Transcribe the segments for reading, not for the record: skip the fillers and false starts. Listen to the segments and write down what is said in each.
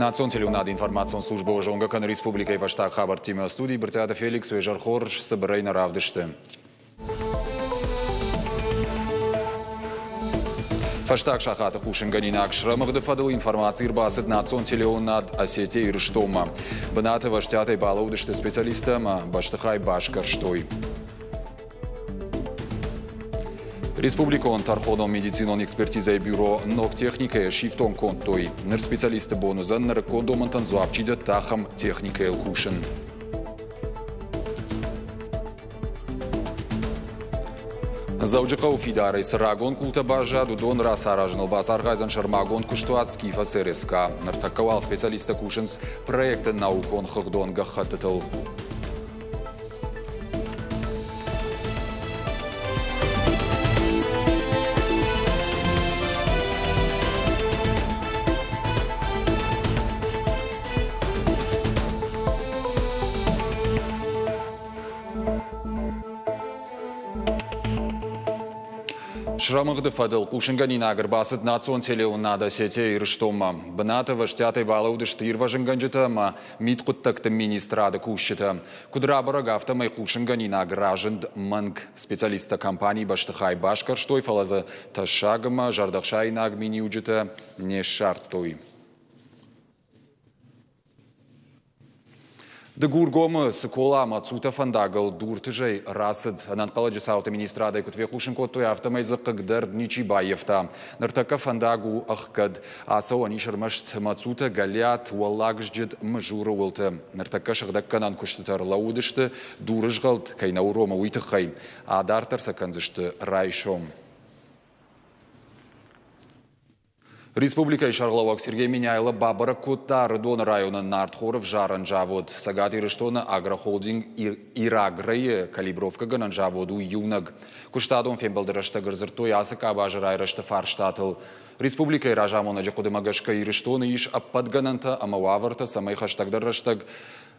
Национ телеунад информацион службы Жонгакан Республикой Ваштак Хабар Тима студии Бертиада Феликс Уежархорж Собрейна Равдышты. Фаштак шахата Хушинганина Акшрамах дефадал информации ирбасет национ телеунад Осетия Ирштома. Бната Ваштятой Балаудышты специалистам Баштахай Башкарштой. Республикон Тарходом медицинон экспертиза бюро ногтехника шифтон контой. Нер специалисты бонузан нер кондомантан зуапчида тахам техника элхушин. Зауджикау фидарей сарагон култа бажа дудон рас аражнал базар гайзан шармагон куштуатский фасереска. Нер таковал специалиста кушинс проекта наукон хагдон гахататал. Шрамыгды фадыл Кушинганина агрбасыт национ телеунада Осетия Ирштома. Бната Ваштятой Балаудышты ирважинганжита миткуттакты министрада кушчита. Кудрабара гафтамай Кушинганина агражинд манг специалиста компании Баштахай Башкарштой фалаза ташагама жардахшайна агминиуджита не шартой. Дегургома сыкола мацута фандагал дуртыжей расыд ананкаладжи саута министрада икутве Кушинкоттой автомайзы кыгдар Ничибаевта. Нартака фандагу ахкад асау анишармашт мацута галят уаллагжджид мжура улты. Нартака шагдакканан куштытар лаудышты дурыжгалт кайнаурома уйтыхай. Адартар саканзышты райшом. Республика Шарловак Сергей Миняйла Бабара Кутар Дон района Нартхоров Жаранжавод. Сагат Ирштона агрохолдинг Ираграе калибровка Гананжаводу юнаг. Куштадон фембалдырашта гырзыртой асык абажырайрашты фарштатыл. Республика Иражамона Джакудымагашка Ирштона иш аппадгананта амауаварта самай хаштагдарраштаг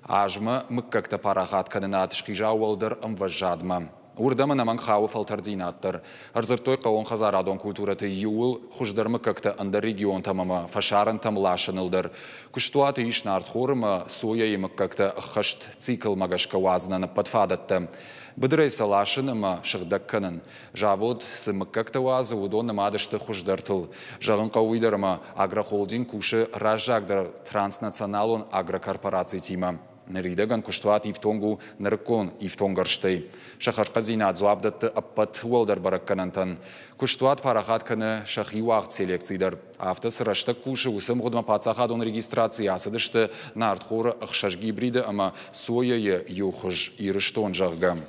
ажма мыккакта парахат каненатышки жауалдар амважадма. Урдама наман хауф алтардинаттар. Арзыртой қауын хазарадон культураты юл хуждармы как-то анда регион тамама фашаран там лашанылдар. Куштуаты иш нартхорыма соя им как-то хашт цикл магашка вазнана подфадатта. Быдрайса лашаныма шагдакканын. Жавод сымы как-то вазы удон намадышты хуждартыл. Жағын қауидарыма агрохолдинг куши ражагдар транснационалон агрокорпорации тима. Неридаган куштуат ифтонгу неркон ифтонгарштай. Шахашказина зуабдатты аппат уалдар баракканантан. Куштуат парахат каны шахиуахт селекцийдар. Автос рашта куши усым гудма пацахадон регистрации асадышты нартхора ахшаш гибриды ама соя юхуж ирыштон жағгам.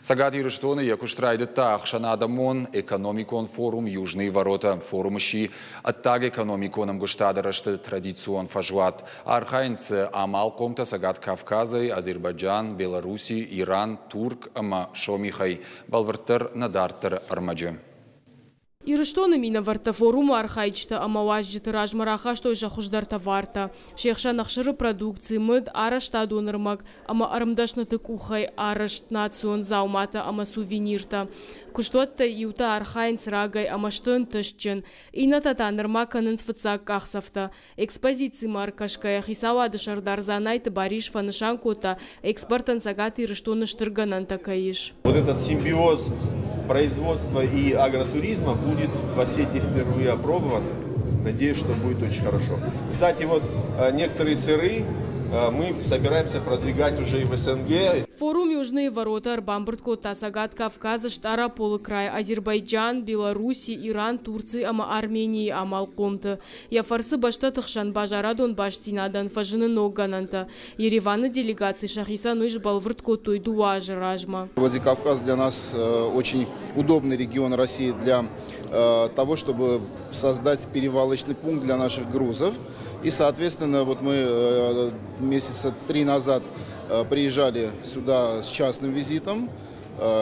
Сагат Ирштона якуштрайды тах шанадамон экономикон форум Южные ворота. Форум ищи оттаг экономиконом гуштадарашты традицион фажуат. Архайнцы амал комта Сагат Кавказай, Азербайджан, Беларуси, Иран, Турк, ама шомихай. Балвартар надартар армаджи. Ирштона мина варта форуму архаичта амаважжиты ражмараха что иша хуждарта варта. Шехша нахшыры продукции мыд арашта донырмак, ама арымдашнаты кухай арашт национ заумата ама сувенирта. Куштуатта юта архайн срагай амаштын тышчен. Ината танырмак анын сфыцак кахсафта. Экспозиции маркашкая хисавады шардар занайты бариш фанышан кота экспортан Сагат Ирштона штырганан такаиш. Вот этот симбиоз производства и агротуризма будет в Осетии впервые опробован. Надеюсь, что будет очень хорошо. Кстати, вот некоторые сыры мы собираемся продвигать уже и в СНГ. Форум Южные ворота Арбамбурткота Сагат Кавказа Штара Полыкрай Азербайджан, Беларуси, Иран, Турции, ама Армении, Амалкомты. Я фарсы башта тахшан бажарадон баш синадан фажины ногананта. Ереваны делегации Шахиса Нуиш Балвырткоту и Дуажи Ражма. Владикавказ для нас очень удобный регион России для того, чтобы создать перевалочный пункт для наших грузов. И, соответственно, вот мы месяца 3 назад приезжали сюда с частным визитом,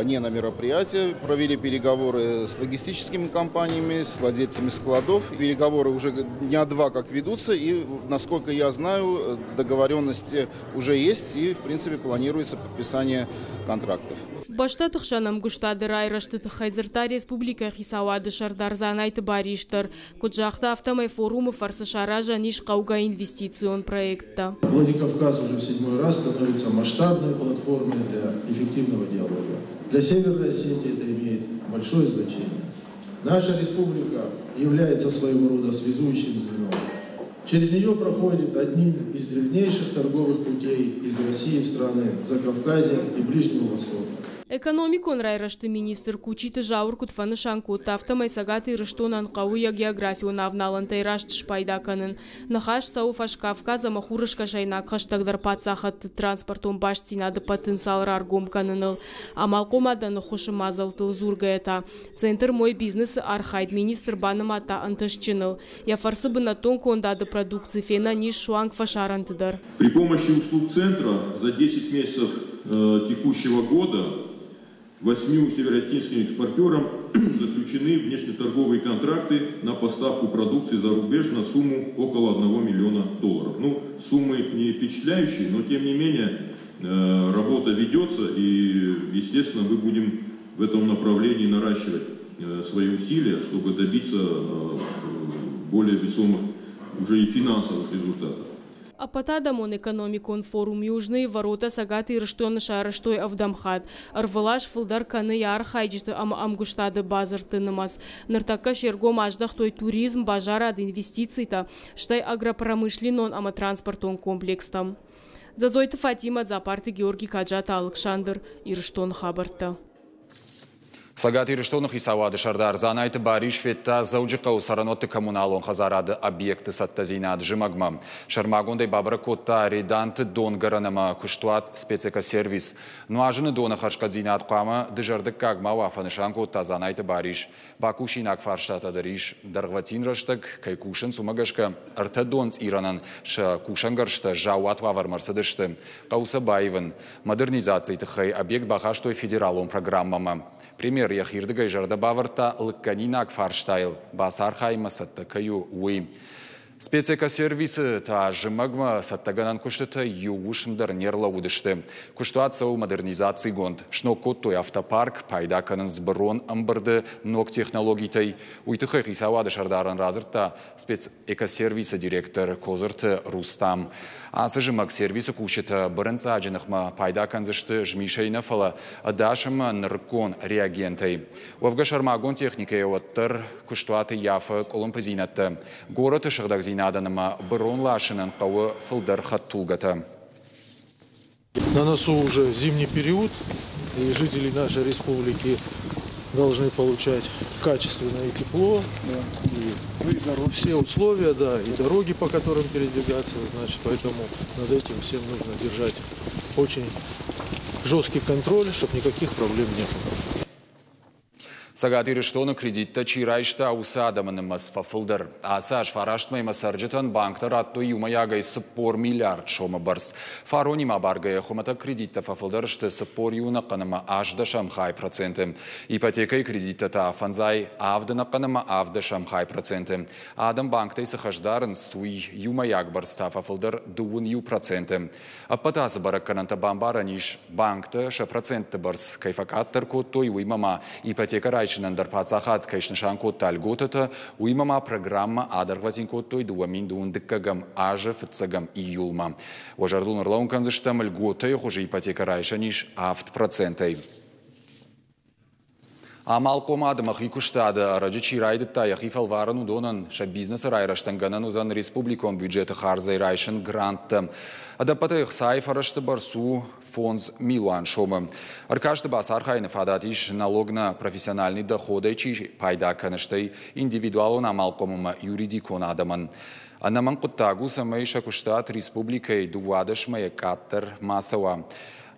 не на мероприятие, провели переговоры с логистическими компаниями, с владельцами складов. Переговоры уже дня 2 как ведутся, и, насколько я знаю, договоренности уже есть, и, в принципе, планируется подписание контрактов. Башта тхшанам гуштады райрашты тхайзырта республика хисавады шардар занайты бариштар. Куджахта автомай форумы фарсашаража ниш кауга инвестицион проекта. Владикавказ уже в 7-й раз становится масштабной платформой для эффективного диалога. Для Северной Осетии это имеет большое значение. Наша республика является своего рода связующим звеном. Через нее проходит один из древнейших торговых путей из России в страны Закавказья и Ближнего Востока. Экономикон райрашты министр кучиты жаур кутфаны шанкут автомай сагаты рыштонан кауя географию навналан тайрашт шпайдаканын. Нахаш сауфаш Кавказа махурышка шайнак хаштагдар пацахат транспортон баштинады потенциал раргомканыныл. Амалкомада нахушы мазалтыл зургаета. Центр мой бизнес архайд министр банамата анташчыныл. Я фарсы на тонкондады продукции фена ниш шуанг фашарантыдар. При помощи услуг центра за 10 месяцев текущего года 8 североосетинским экспортерам заключены внешнеторговые контракты на поставку продукции за рубеж на сумму около $1 миллиона. Ну, суммы не впечатляющие, но тем не менее работа ведется, и, естественно, мы будем в этом направлении наращивать свои усилия, чтобы добиться более весомых уже и финансовых результатов. А потадамон экономикон форум южные ворота сагаты рыштон шарыштой авдамхат. Арвалаш фылдар каны яр хайджиты амгуштады базарты намаз. Ныртака шергом аждах той туризм бажарад инвестиций-то, штай агропромышленон ама транспортон комплекстам. Зазойты Фатима Запарты Георгий Каджата Александр Ирыштон хабарта. Сагат Ирыштонах и Савады Шардар занайты бариш фетта заужиқа усараноты коммуналон хазарады объекты саттазинад жимагма. Шармагондай бабра котта реданты донгаранама куштуат спецэкосервис. Нуажыны дона харшкадзинад қама дыжардык кагма вафанышан котта занайты бариш. Бакушинак фарштатадыриш даргватин раштык кайкушын сумагашка арта донц иранан ша кушангаршта жауат вавармарсадышты. Қауса байвын модернизации тыхай объект бахаштой федералон программама. Пример яхирдыгай жарда баварта лыкканинак фарштайл басар хайма саттакаю уи. Спецэкосервисы та жимагма саттаганан куштыта юушындар нерла удышты. Куштуатсау модернизации гонд. Шнокоттой автопарк пайдаканын сброн амбарды ног технологийтай. Уйтыхай хисавады шардаран разырта спецэкосервисы директор Козырты Рустам. Асы жимаг сервисы кушыта бұрынца ажынықма пайдаканзышты жмишайна фала адашыма ныркон реагентай. Уавга шармагон техникай оттыр куштуаты яфы колумпазинатты. Город шырдаг зинаданыма бұрон лашынын қауы фылдар хаттулгата. На носу уже зимний период, и жители нашей республики должны получать качественное тепло, и все условия, и дороги, по которым передвигаться, значит, поэтому над этим всем нужно держать очень жесткий контроль, чтобы никаких проблем не было. Сагат Ирыштоны кредитта чирайшта аусадамыны масфафылдыр. Асаш фараштмай масарджитан банктар атты юмаягай сыппор миллиард шома барс. Фаронима баргая хумата кредитта фафылдырышты сыппор юнақаныма ажда шамхай проценты. Ипотекай кредитта та фанзай авдынақаныма авда шамхай проценты. Адам банктай сахаждарын суй юмаяг барста фафылдыр дуын ю проценты. Аппатасы бараккананта бамбара ниш банкта ша проценты барс кайфакаттар коттой уймама ипотека райшынандар пацахат кайшнышан котта альготата уймама программа адаргвазин коттой дуамин дуындыккагам ажы фыцагам июлма. Ожардун ырлаун канзыштам льготай хуже ипотека райшаниш авт процентай. Амал комадымах икуштады арачы чирайдытта яхифал варыну донан ша бизнес райраштанганан узан республикон бюджеты харзай райшын грантты. Адапатых сайф арашты барсу фонд милуан шомы. Аркашты басар хайны фадатиш налог на профессиональный доходы чи пайда каныштай индивидуалон амал комыма юридикон адаман. Анаман куттагу самайша куштат республикай дуадышмая каттыр масава.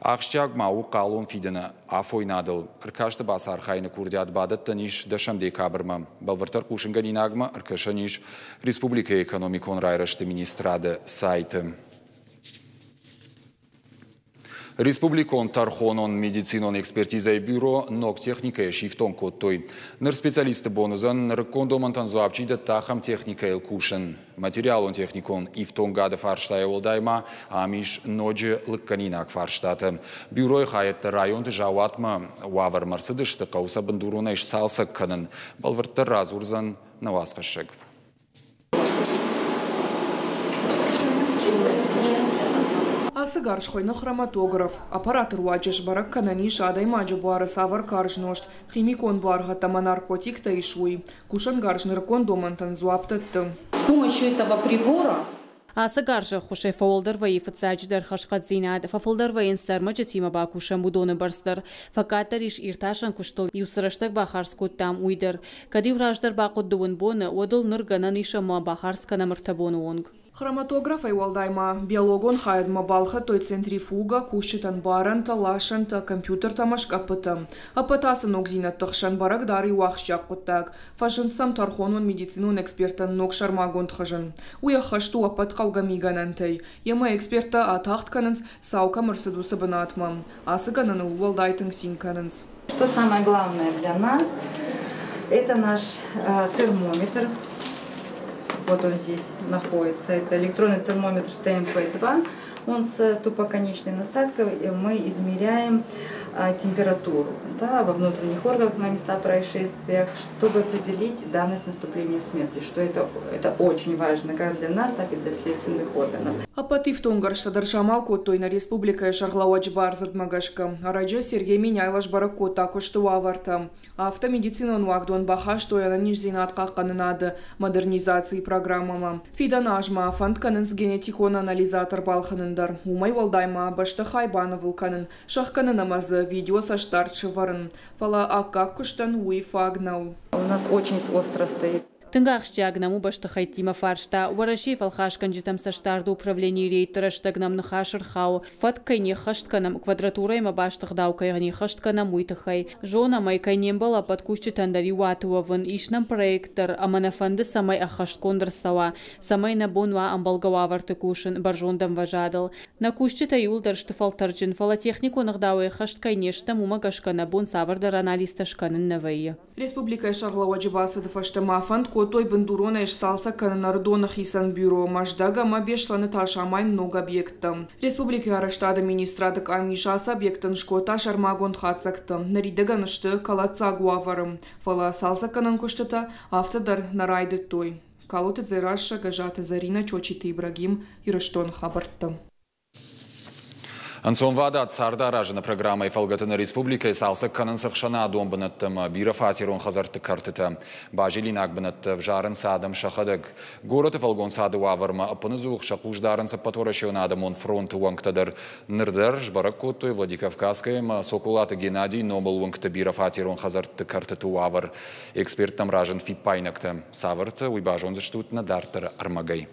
Ахштяг мау калон фидена афойнадыл. Аркашты басар хайны курдят бадатта ниш дашам декабрма. Балвартар кушынганинагма аркаша ниш республика экономикон райрашты министрады сайты. Республикон Тархонон медицинон экспертизай бюро ног техникая шифтон коттой. Ныр специалисты бонузан ныр кондомантан зуапчида тахам техникайл кушен. Материал он техникон ифтон гада фарштая олдайма, амиш ноджи лыкканинак фарштата. Бюро хайетты районды жауатма вавар марсыдышты қауса бандуруна иш салса канын. Балвыртты разурзан навасқашыг. Асыгарш хойны хроматограф, аппаратор уаджеш барак кананиш адай маджу буары савар каржношт, химикон буаргатама наркотик таишуй, кушан гаржныркон домантан зуаптаттым. С помощью этого прибора Асыгаржы хушай фаулдар ваи фацадждар хашкадзинад, фафулдар ваин сармаджа тима бакушам будоны барстар, факатариш ирташан куштол юсраштак бахарскут там уйдар, кади враждар бакуддуын боны, одыл ныргананиша ма бахарскана мартабоны онг. Хроматограф айвалдайма, биологон хайдма балха той центрифуга, кушчитан баран, талашан, та компьютер тамаш капыта. Апытасы ногзина тахшан барак дари уахшак куттак. Фашын сам тархонон медицинун экспертан ног шармагон тхажан. Уя хашту апат каугамиганантай. Яма эксперта атахт кананс саука марсадуса банатма. Асыганан увалдайтын синкананс. Что самое главное для нас, это наш термометр. Вот он здесь находится. Это электронный термометр ТМП-2. Он с тупоконечной насадкой, и мы измеряем температуру, да, во внутренних органах на места происшествия, чтобы определить давность наступления смерти, что это очень важно как для нас, так и для следственных органов. Апатив тонгаршта даршамал коттой на республика Шарлауач Барзард Магашка. Араджа Сергей Миняйлаш Баракота кошту аварта. Автомедицинон вагдон баха, что я на нижзинат каканада модернизации программама. Фиданажма фантканенс генетикон анализатор балханендар. Умай валдайма башта хайбана вулканен. Шахканен намаза видео со штарчы варен. Фала акак куштан уифагнау. У нас очень остро стоит. Тынгахштягнаму баштахай тима фаршта, вараши фалхашканджитам саштарду управление рейтера штагнам нахашерхау, фаткайне хаштканам квадратурой мабаштахдауkai хаштканам уйтахай, жона майкайнем была подкущитандари ватуаван, ишнам проектор, аманафанды самай ахашткондрсава, самай набонва амбалгававартыкушин, баржондам важадал, накущита юлдар штыфалтарджин, фалатехнику нахдауай хашткайнештам умагашкана бон савардар аналисташканын навайя. Республика Шарлауач Басадыфаштама фанд той бандурона иш салса кананардонах исан бюро маждага ма бешланы ташамайн много объектам. Республика Араштада министрадык амишас объектын шкота шармагон хацактым. Наридаган шты калаца гуаварым. Фала салса канан куштата автодар нарайды той. Калуты дзераша гажата Зарина Чочиты Ибрагим Ирыштон хабарттым. Ансон вадат сардаражына программай фалгатына республика салса канын сықшана домбынаттым бира фатирон хазарты картыты. Бажилинак бынатты жарын садым шахадык. Город фалгон сады ваварма апыны зух шақуждарын саппаторашионадым он фронты уанктадыр. Нырдар жбарак коттой Владикавказская Сокулаты Геннадий Нобл уанкты бира фатирон хазарты картыты вавар. Эксперттам ражын фиппайнакты. Савырты уйбажон заштутна дартыр армагай.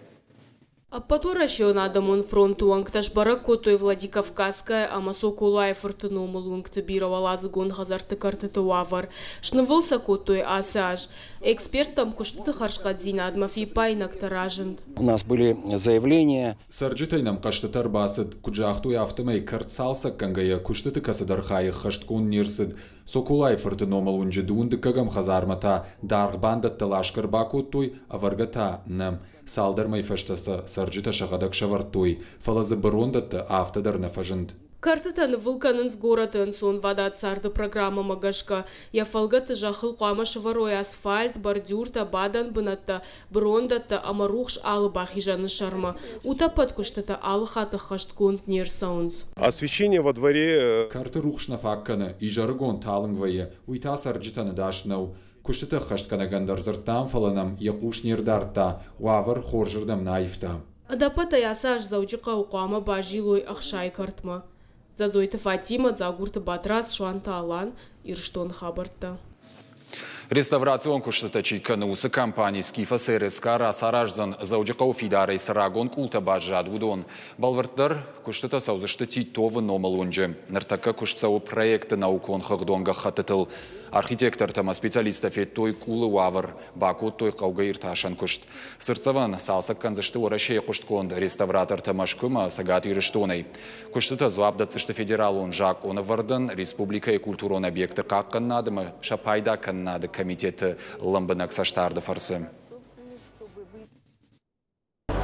Аппаторашионадым он фронту уанкташ барак котой Владикавказская, ама Сокулай фортыномыл уанкты биравалазы гон хазарты картыты вавар. Шнывылса котой асаж. Эксперттам куштыты харшкадзина адмафи пайнакты ражынд. У нас были заявления. Сарджитайнам каштытар басыд, куджахтуй автомай картсалса кангая куштыты касадархай хашткон нирсыд. Сокулай фортыномыл унжы дуынды кагам хазармата дарғбандат талашкар бакоттой аваргата нам. Салдармай фаштаса сарджита шагадак шавартой, фалазы барондатты автодар нафажынд. Картытаны вулканын с городын сон вадат сарды программа магашка. Я фалгаты жахыл қуама шаварой асфальт, бордюрта, бадан бынатта, брондатта, амарухш алы бахижаны шарма. Утапат куштата алы хаты хаштконт нер саунс. Освещение во дворе... Карты рухшна факканы, и жаргон талынгвае, уйта сарджитаны дашнау. Куштыты хаштканагандар зыртам фаланам, якуш нердарта, уавар хоржырдам наифта. Адапата ясаж заучыка уқуама бажилой ахшай картма. Зазойты Фатима, Загурты Батрас, Шуанта Алан, Ирштон Хабарта. Реставрацион куштыты чайканусы компании Скифа СРСК расаражзан заудикау фидарай сарагон култа бажад удон. Балварттар куштыты саузышты титовы номал унжы. Нартака куштсау проекты наукон хагдонга хатытыл. Архитектор тама специалистов той кулы уавр, баку той қауға ирташан күшт. Сырцаван салсак канзышты орашей құштконд реставратор тамашкыма сагат ирыштонай. Күштыта зуабда цышты федералун Жак Онавардан республика и культурон объекты қаққаннадымы шапайда каннады комитеты ламбанак саштарды фарсы.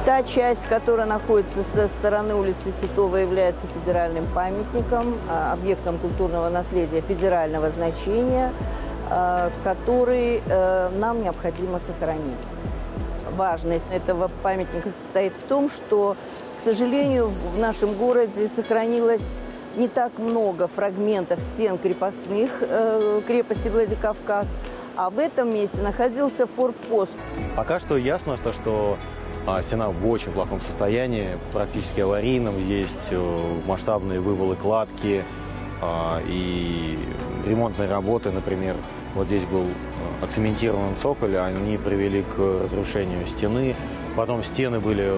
Та часть, которая находится со стороны улицы Титова, является федеральным памятником, объектом культурного наследия федерального значения, который нам необходимо сохранить. Важность этого памятника состоит в том, что, к сожалению, в нашем городе сохранилось не так много фрагментов стен крепостных крепости Владикавказ, а в этом месте находился форпост. Пока что ясно, что стена в очень плохом состоянии, практически аварийном. Есть масштабные вывалы кладки и ремонтные работы, например. Вот здесь был оцементирован цоколь, они привели к разрушению стены. Потом стены были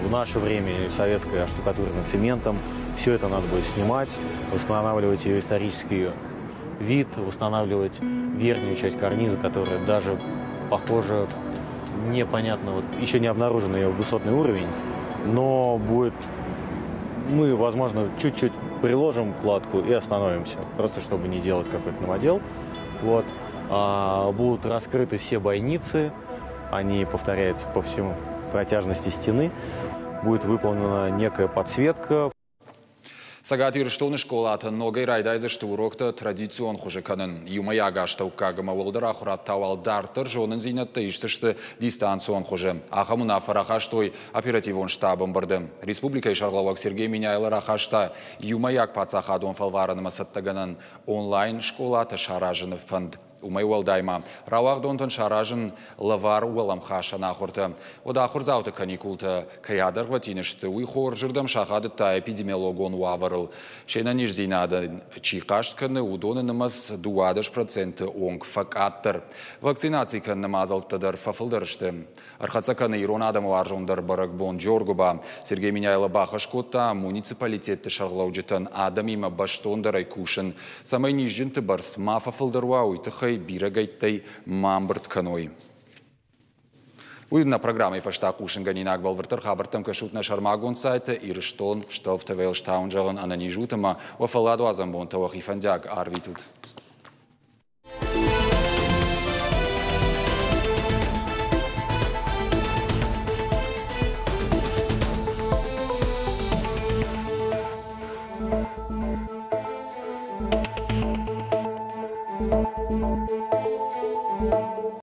в наше время советской оштукатурены цементом. Все это надо будет снимать, восстанавливать ее исторический вид, восстанавливать верхнюю часть карниза, которая даже, похоже, непонятно, вот, еще не обнаружен ее высотный уровень, но будет, мы, возможно, чуть-чуть приложим кладку и остановимся, просто чтобы не делать какой-то новодел. Вот. Будут раскрыты все бойницы, они повторяются по всему протяжности стены, будет выполнена некая подсветка. Сагат ирыштоны школаты ногай райдайзы штурокта традицион хужеканын. Юмай агашта укагыма олдыр ахурат тавалдартыр жонын зейнатты иштішті дистанцион хуже. Ахамына фарахаштой оперативон штабын барды. Республика Шарлауак Сергей Миняйлы рахашта Юмаяк пацахадон фалварыны саттаганын онлайн школаты шаражыны фанд. Умай уалдайма. Рауагдонтан шаражын лавар уалам хашана ахурты. Ода ахурзауты каникулты каядыр ватинышты уйхор жырдам шахадытта эпидемиологон уаварыл. Шейна нижзинады чикаштканы удонынымыз 20% онг факаттыр. Вакцинации каннымаз алтыдыр фафылдырышты. Архацаканы ирон адамы аржондар барак бон Джоргуба. Сергей Миняйлы бахашкотта муниципалитетті шарлауджытын адамима баштондар айкушын. Самай нижжинты барс мафафылдыруа уйтыхай бирагайттай мамбырт каной. Уйдна программой фашта кушинганинак балвыртыр хабартам кашутна шармагон сайты ирыштон штофтавел штаунжалан ананижутама вафаладу азамбон тавахифандяк арвитут.